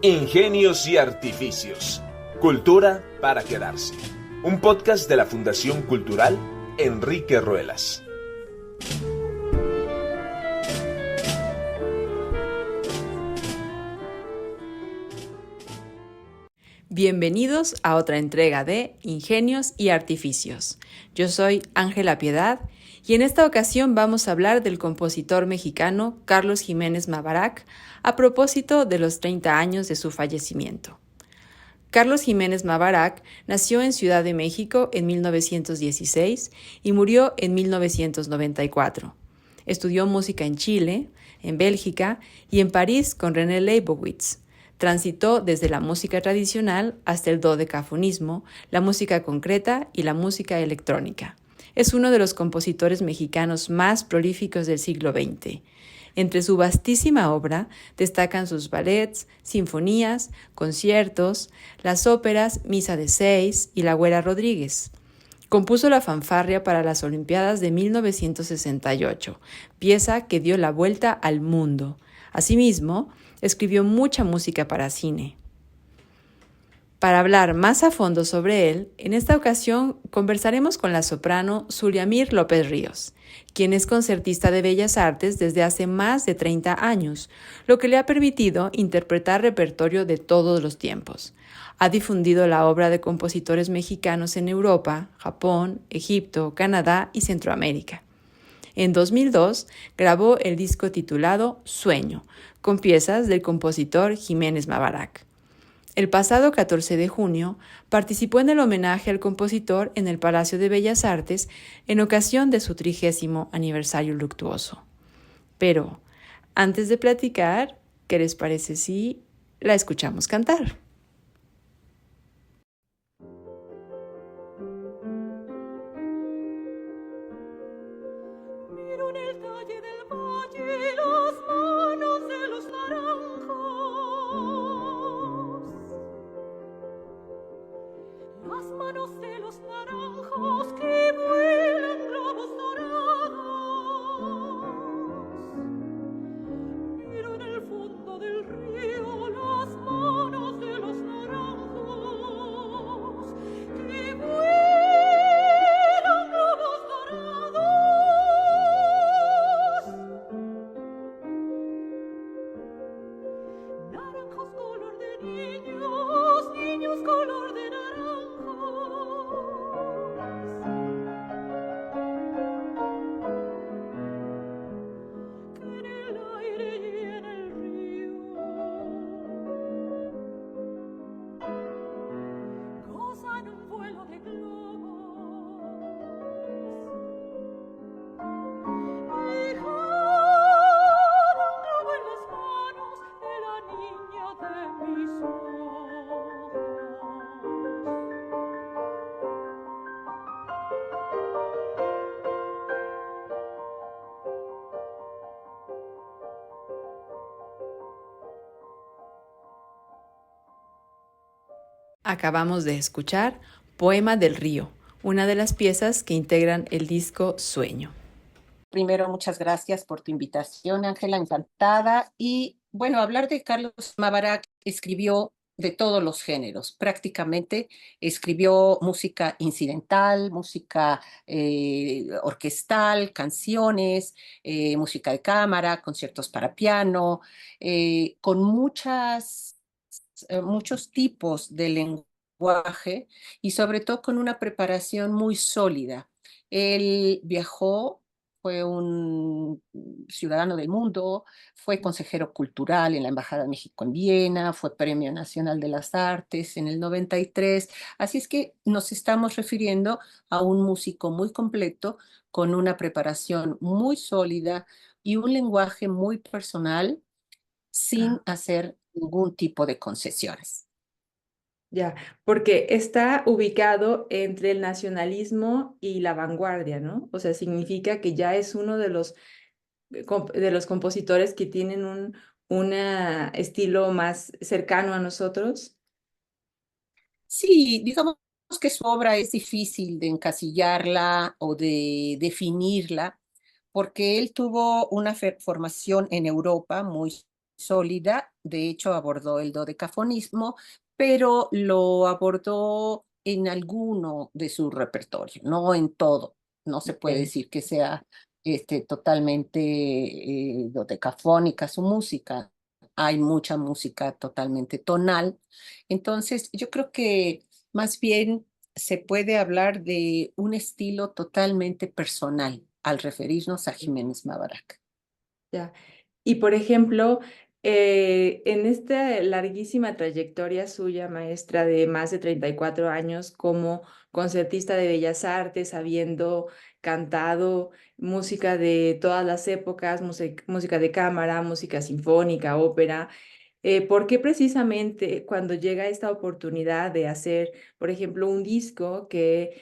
Ingenios y artificios. Cultura para quedarse. Un podcast de la Fundación Cultural Enrique Ruelas. Bienvenidos a otra entrega de Ingenios y Artificios. Yo soy Ángela Piedad y en esta ocasión vamos a hablar del compositor mexicano Carlos Jiménez Mabarac a propósito de los 30 años de su fallecimiento. Carlos Jiménez Mabarac nació en Ciudad de México en 1916 y murió en 1994. Estudió música en Chile, en Bélgica y en París con René Leibowitz. Transitó desde la música tradicional hasta el dodecafonismo, la música concreta y la música electrónica. Es uno de los compositores mexicanos más prolíficos del siglo XX. Entre su vastísima obra destacan sus ballets, sinfonías, conciertos, las óperas Misa de 6 y La Güera Rodríguez. Compuso la fanfarria para las Olimpiadas de 1968, pieza que dio la vuelta al mundo. Asimismo, escribió mucha música para cine. Para hablar más a fondo sobre él, en esta ocasión conversaremos con la soprano Zuliamir López Ríos, quien es concertista de Bellas Artes desde hace más de 30 años, lo que le ha permitido interpretar repertorio de todos los tiempos. Ha difundido la obra de compositores mexicanos en Europa, Japón, Egipto, Canadá y Centroamérica. En 2002 grabó el disco titulado Sueño, con piezas del compositor Jiménez Mabarac. El pasado 14 de junio participó en el homenaje al compositor en el Palacio de Bellas Artes en ocasión de su 30º aniversario luctuoso. Pero, antes de platicar, ¿qué les parece si la escuchamos cantar? Miro en el talle del valle las manos de los naranjos, las manos de los naranjos que vuelan globos dorados. Miro en el fondo del río las manos de los naranjos que vuelan globos dorados. Naranjos color de niños, niños color de naranjos. Que en el aire y en el río gozan un vuelo de globos. Dejaron globo en las manos de la niña de mis ojos. Acabamos de escuchar Poema del Río, una de las piezas que integran el disco Sueño. Primero, muchas gracias por tu invitación, Ángela, encantada. Y bueno, hablar de Carlos Mabarac, escribió de todos los géneros, prácticamente escribió música incidental, música orquestal, canciones, música de cámara, conciertos para piano, con muchos tipos de lenguaje y sobre todo con una preparación muy sólida. Él viajó, fue un ciudadano del mundo, fue consejero cultural en la Embajada de México en Viena, fue Premio Nacional de las Artes en el 93. Así es que nos estamos refiriendo a un músico muy completo, con una preparación muy sólida y un lenguaje muy personal, sin hacer ningún tipo de concesiones. Ya, porque está ubicado entre el nacionalismo y la vanguardia, ¿no? O sea, significa que ya es uno de los compositores que tienen un estilo más cercano a nosotros. Sí, digamos que su obra es difícil de encasillarla o de definirla, porque él tuvo una formación en Europa muy sólida. De hecho, abordó el dodecafonismo, pero lo abordó en alguno de su repertorio, no en todo. No se puede Ok. decir que sea totalmente dodecafónica su música. Hay mucha música totalmente tonal. Entonces, yo creo que más bien se puede hablar de un estilo totalmente personal al referirnos a Jiménez Mabarak. Ya. Y por ejemplo, en esta larguísima trayectoria suya, maestra, de más de 34 años como concertista de Bellas Artes, habiendo cantado música de todas las épocas, música de cámara, música sinfónica, ópera, ¿por qué precisamente cuando llega esta oportunidad de hacer, por ejemplo, un disco que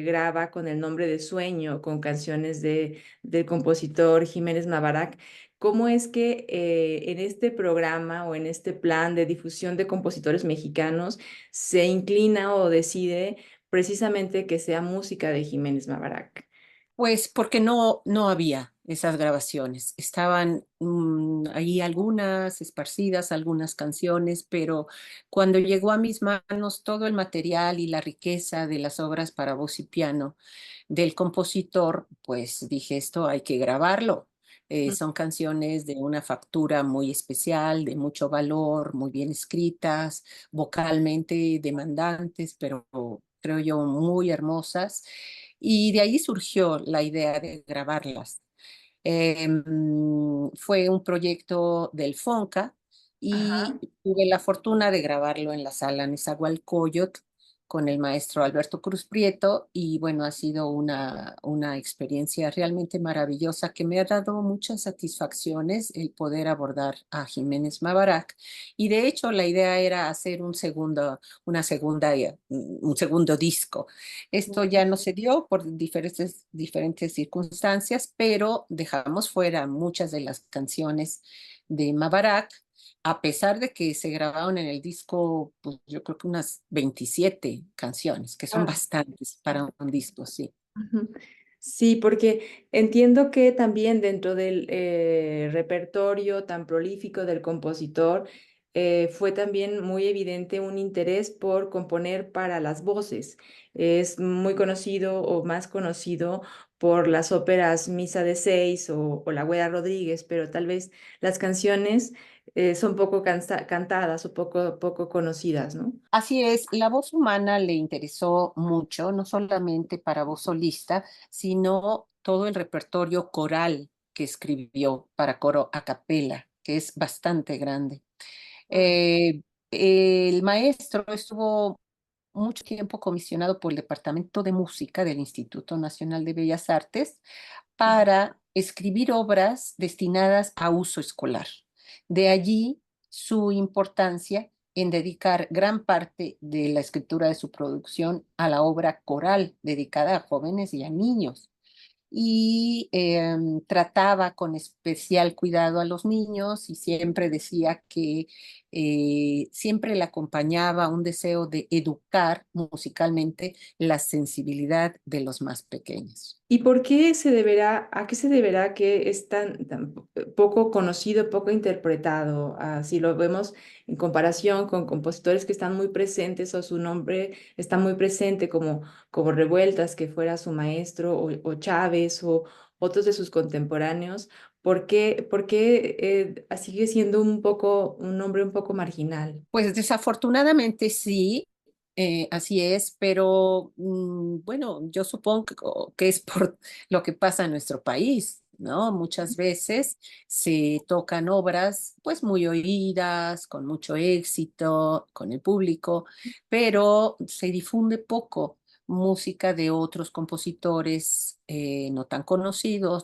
graba con el nombre de Sueño, con canciones del compositor Jiménez Mabarak, cómo es que en este programa o en este plan de difusión de compositores mexicanos se inclina o decide precisamente que sea música de Jiménez Mabarak? Pues porque no había esas grabaciones. Estaban ahí algunas esparcidas, algunas canciones, pero cuando llegó a mis manos todo el material y la riqueza de las obras para voz y piano del compositor, pues dije, esto hay que grabarlo. Son canciones de una factura muy especial, de mucho valor, muy bien escritas, vocalmente demandantes, pero creo yo muy hermosas. Y de ahí surgió la idea de grabarlas. Fue un proyecto del FONCA y Ajá. tuve la fortuna de grabarlo en la sala Nezahualcóyotl con el maestro Alberto Cruz Prieto y bueno, ha sido una experiencia realmente maravillosa que me ha dado muchas satisfacciones el poder abordar a Jiménez Mabarak y de hecho la idea era hacer un segundo disco. Esto ya no se dio por diferentes circunstancias, pero dejamos fuera muchas de las canciones de Mabarak, a pesar de que se grabaron en el disco, pues yo creo que unas 27 canciones, que son Ah. bastantes para un disco, sí. Ujú. Sí, porque entiendo que también dentro del repertorio tan prolífico del compositor fue también muy evidente un interés por componer para las voces. Es muy conocido o más conocido por las óperas Misa de Seis o La Güera Rodríguez, pero tal vez las canciones son poco cantadas o poco conocidas, ¿no? Así es, la voz humana le interesó mucho, no solamente para voz solista, sino todo el repertorio coral que escribió para coro a capela, que es bastante grande. Eh, el maestro estuvo mucho tiempo comisionado por el Departamento de Música del Instituto Nacional de Bellas Artes para escribir obras destinadas a uso escolar. De allí su importancia en dedicar gran parte de la escritura de su producción a la obra coral dedicada a jóvenes y a niños y trataba con especial cuidado a los niños y siempre decía que siempre le acompañaba un deseo de educar musicalmente la sensibilidad de los más pequeños. ¿Y por qué a qué se deberá que es tan poco conocido, poco interpretado? Si lo vemos en comparación con compositores que están muy presentes o su nombre está muy presente como Revueltas, que fuera su maestro, o Chávez o otros de sus contemporáneos, por qué sigue siendo un nombre un poco marginal? Pues desafortunadamente sí, así es, pero bueno, yo supongo que es por lo que pasa en nuestro país, ¿no? Muchas veces se tocan obras pues muy oídas, con mucho éxito, con el público, pero se difunde poco música de otros compositores no tan conocidos.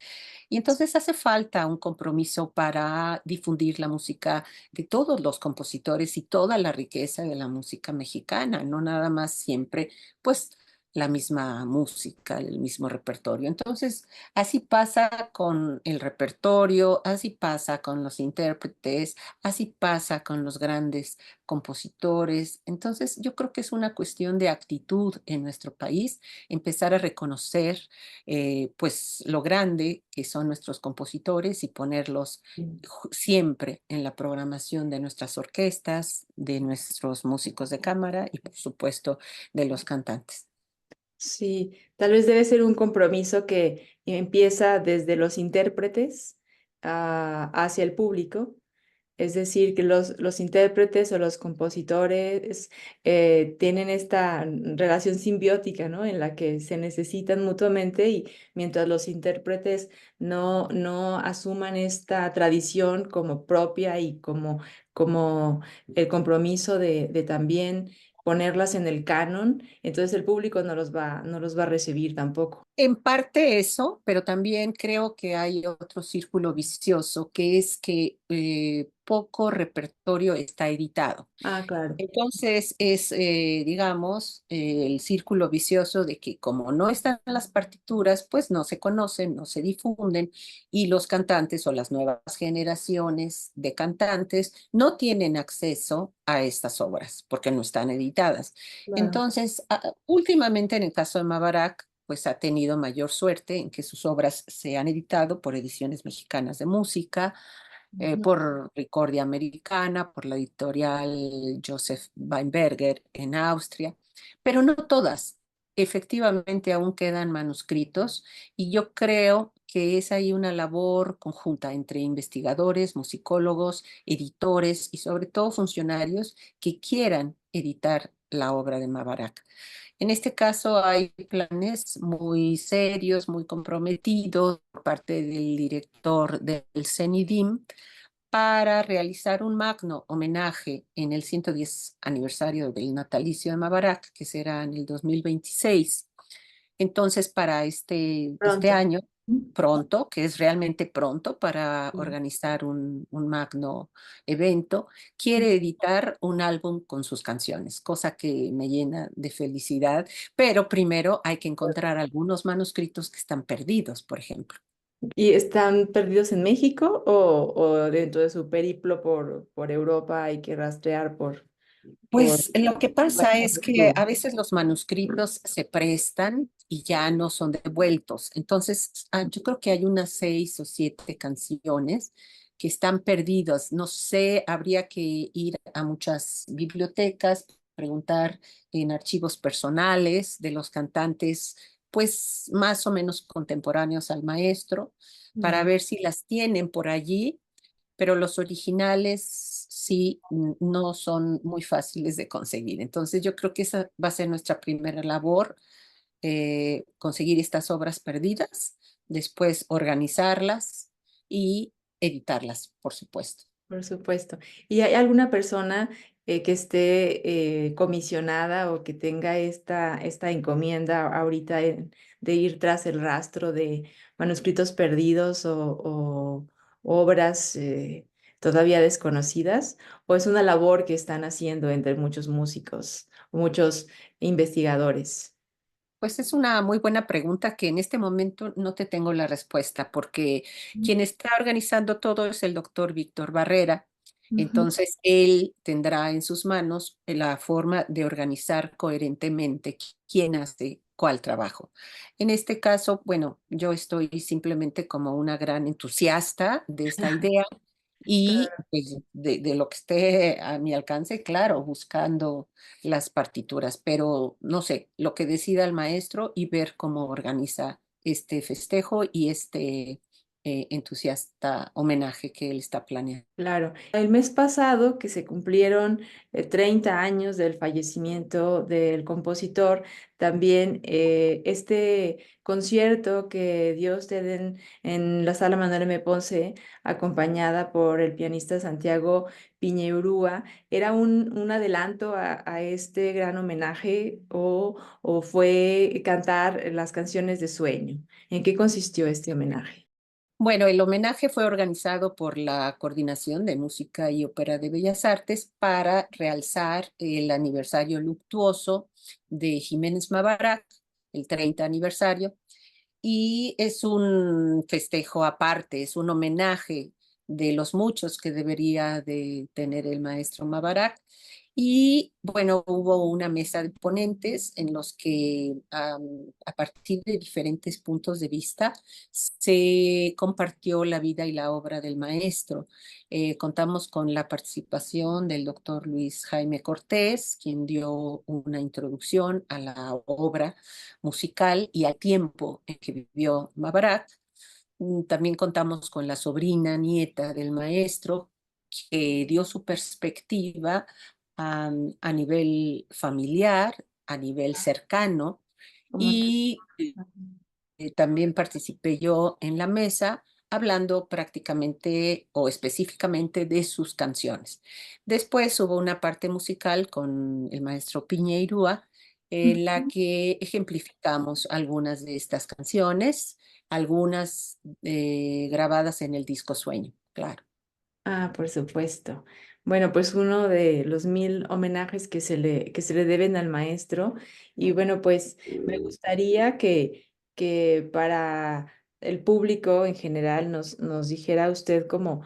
Y entonces hace falta un compromiso para difundir la música de todos los compositores y toda la riqueza de la música mexicana, no nada más siempre, pues la misma música, el mismo repertorio. Entonces, así pasa con el repertorio, así pasa con los intérpretes, así pasa con los grandes compositores. Entonces, yo creo que es una cuestión de actitud en nuestro país, empezar a reconocer pues lo grande que son nuestros compositores y ponerlos siempre en la programación de nuestras orquestas, de nuestros músicos de cámara y por supuesto de los cantantes. Sí, tal vez debe ser un compromiso que empieza desde los intérpretes hacia el público. Es decir, que los intérpretes o los compositores tienen esta relación simbiótica, ¿no? En la que se necesitan mutuamente y mientras los intérpretes no asuman esta tradición como propia y como el compromiso de también ponerlas en el canon, entonces el público no los va a recibir tampoco. En parte eso, pero también creo que hay otro círculo vicioso, que es que poco repertorio está editado. Ah, claro. Entonces es, digamos, el círculo vicioso de que como no están las partituras, pues no se conocen, no se difunden y los cantantes o las nuevas generaciones de cantantes no tienen acceso a estas obras porque no están editadas. Claro. Entonces, últimamente en el caso de Mabarak, pues ha tenido mayor suerte en que sus obras se han editado por Ediciones Mexicanas de Música, Ujú. por Ricordia Americana, por la editorial Joseph Weinberger en Austria, pero no todas. Efectivamente, aún quedan manuscritos y yo creo que es ahí una labor conjunta entre investigadores, musicólogos, editores y sobre todo funcionarios que quieran editar la obra de Mabarak. En este caso hay planes muy serios, muy comprometidos por parte del director del CENIDIM para realizar un magno homenaje en el 110 aniversario del natalicio de Mabarak, que será en el 2026. Entonces, para este Pronto. año, pronto, que es realmente pronto para Ujú. organizar un magno evento, quiere editar un álbum con sus canciones, cosa que me llena de felicidad, pero primero hay que encontrar algunos manuscritos que están perdidos, por ejemplo. ¿Y están perdidos en México o dentro de su periplo por Europa hay que rastrear por Pues lo que pasa páginas es de que archivo? a veces los manuscritos se prestan y ya no son devueltos. Entonces, yo creo que hay unas 6 o 7 canciones que están perdidas. No sé, habría que ir a muchas bibliotecas, preguntar en archivos personales de los cantantes, pues más o menos contemporáneos al maestro, para Mm. ver si las tienen por allí, pero los originales sí no son muy fáciles de conseguir. Entonces yo creo que esa va a ser nuestra primera labor, conseguir estas obras perdidas, después organizarlas y editarlas, por supuesto. Por supuesto. ¿Y hay alguna persona que esté comisionada o que tenga esta encomienda ahorita de ir tras el rastro de manuscritos perdidos o obras todavía desconocidas? ¿O es una labor que están haciendo entre muchos músicos, muchos investigadores? Pues es una muy buena pregunta que en este momento no te tengo la respuesta, porque quien está organizando todo es el doctor Víctor Barrera. Ujú. Entonces, él tendrá en sus manos la forma de organizar coherentemente quién hace cuál trabajo. En este caso, bueno, yo estoy simplemente como una gran entusiasta de esta idea y pues, de lo que esté a mi alcance, claro, buscando las partituras, pero no sé, lo que decida el maestro y ver cómo organiza este festejo y este entusiasta homenaje que él está planeando. Claro, el mes pasado que se cumplieron 30 años del fallecimiento del compositor, también este concierto que dio usted en la sala Manuel M. Ponce, acompañada por el pianista Santiago Piñeurúa, ¿era un adelanto a este gran homenaje o fue cantar las canciones de sueño? ¿En qué consistió este homenaje? Bueno, el homenaje fue organizado por la Coordinación de Música y Ópera de Bellas Artes para realzar el aniversario luctuoso de Jiménez Mabarak, el 30 aniversario, y es un festejo aparte, es un homenaje de los muchos que debería de tener el maestro Mabarak. Y bueno, hubo una mesa de ponentes en los que a partir de diferentes puntos de vista se compartió la vida y la obra del maestro. Contamos con la participación del doctor Luis Jaime Cortés, quien dio una introducción a la obra musical y al tiempo en que vivió Mabarak. También contamos con la sobrina nieta del maestro, que dio su perspectiva a nivel familiar, a nivel cercano, Como tal. y también participé yo en la mesa hablando prácticamente o específicamente de sus canciones. Después hubo una parte musical con el maestro Piñeirúa, en la Ujú. que ejemplificamos algunas de estas canciones, algunas grabadas en el disco Sueño, claro. Ah, por supuesto. Bueno, pues uno de los 1000 homenajes que se le deben al maestro. Y bueno, pues me gustaría que para el público en general nos dijera usted como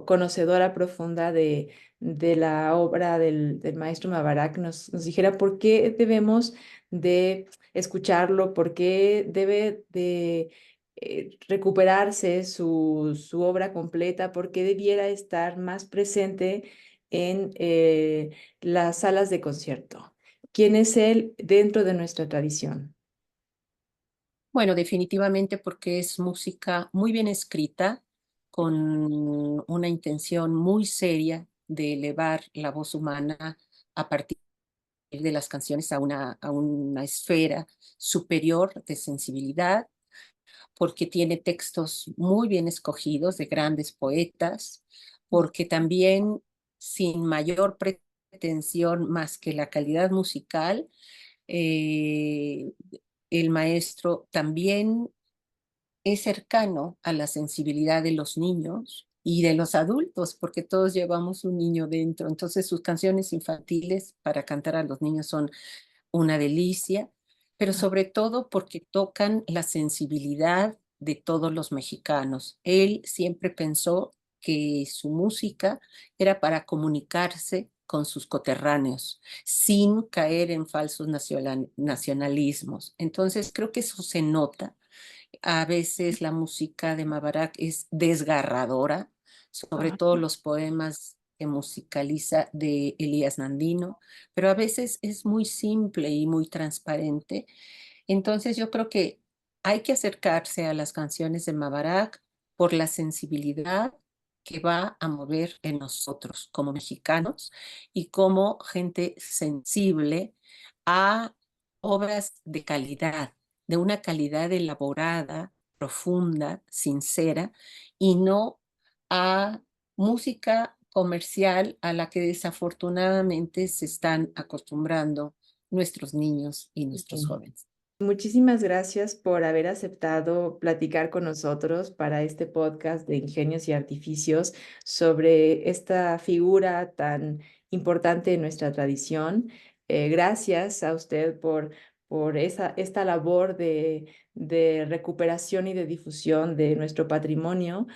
conocedora profunda de la obra del maestro Mabarak, nos dijera por qué debemos de escucharlo, por qué debe de recuperarse su obra completa, porque debiera estar más presente en las salas de concierto. ¿Quién es él dentro de nuestra tradición? Bueno, definitivamente porque es música muy bien escrita, con una intención muy seria de elevar la voz humana a partir de las canciones a una esfera superior de sensibilidad, porque tiene textos muy bien escogidos de grandes poetas, porque también sin mayor pretensión más que la calidad musical, eh, el maestro también es cercano a la sensibilidad de los niños y de los adultos, porque todos llevamos un niño dentro. Entonces sus canciones infantiles para cantar a los niños son una delicia, pero sobre todo porque tocan la sensibilidad de todos los mexicanos. Él siempre pensó que su música era para comunicarse con sus coterráneos, sin caer en falsos nacionalismos. Entonces creo que eso se nota. A veces la música de Mabarak es desgarradora, sobre Ah, todo los poemas que musicaliza de Elías Nandino, pero a veces es muy simple y muy transparente. Entonces yo creo que hay que acercarse a las canciones de Mabarak por la sensibilidad que va a mover en nosotros como mexicanos y como gente sensible a obras de calidad, de una calidad elaborada, profunda, sincera, y no a música comercial a la que desafortunadamente se están acostumbrando nuestros niños y nuestros sí. jóvenes. Muchísimas gracias por haber aceptado platicar con nosotros para este podcast de Ingenios y Artificios sobre esta figura tan importante en nuestra tradición. Gracias a usted por esta labor de recuperación y de difusión de nuestro patrimonio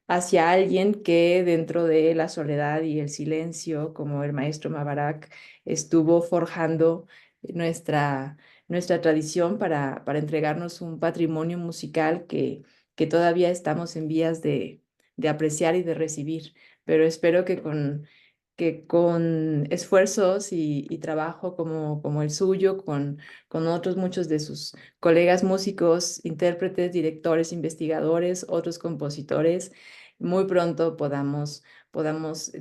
hacia alguien que dentro de la soledad y el silencio, como el maestro Mabarak, estuvo forjando nuestra, nuestra tradición para entregarnos un patrimonio musical que todavía estamos en vías de apreciar y de recibir. Pero espero que con esfuerzos y trabajo como el suyo, con otros muchos de sus colegas músicos, intérpretes, directores, investigadores, otros compositores, muy pronto podamos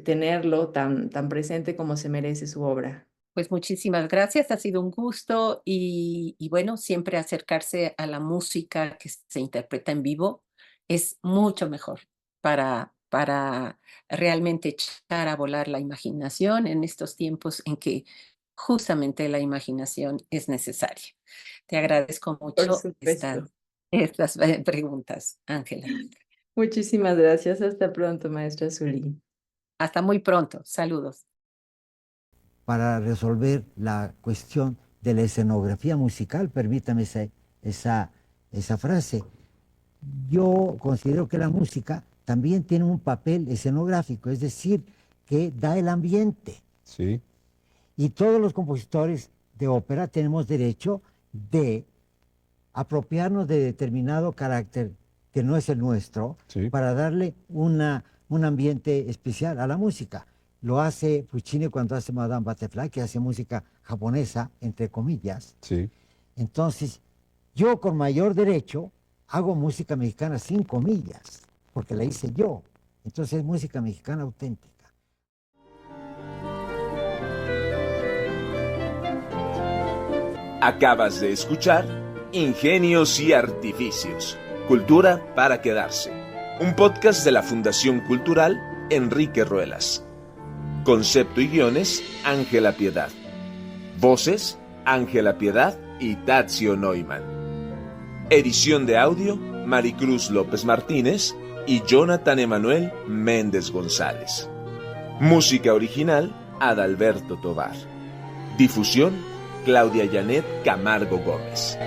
tenerlo tan presente como se merece su obra. Pues muchísimas gracias, ha sido un gusto y bueno, siempre acercarse a la música que se interpreta en vivo es mucho mejor para realmente echar a volar la imaginación en estos tiempos en que justamente la imaginación es necesaria. Te agradezco Por mucho supuesto. estas preguntas, Ángela. Muchísimas gracias. Hasta pronto, maestra Zulí. Hasta muy pronto. Saludos. para resolver la cuestión de la escenografía musical, permítame esa frase. Yo considero que la música también tiene un papel escenográfico, es decir, que da el ambiente. Sí. Y todos los compositores de ópera tenemos derecho de apropiarnos de determinado carácter que no es el nuestro, Sí. para darle un ambiente especial a la música. Lo hace Puccini cuando hace Madame Butterfly, que hace música japonesa, entre comillas. Sí. Entonces, yo con mayor derecho hago música mexicana sin comillas, porque la hice yo. Entonces es música mexicana auténtica. Acabas de escuchar Ingenios y Artificios, Cultura para Quedarse, un podcast de la Fundación Cultural Enrique Ruelas. Concepto y guiones, Ángela Piedad. Voces, Ángela Piedad y Tadzio Neumann. Edición de audio, Maricruz López Martínez y Jonathan Emanuel Méndez González. Música original, Adalberto Tovar. Difusión, Claudia Janet Camargo Gómez.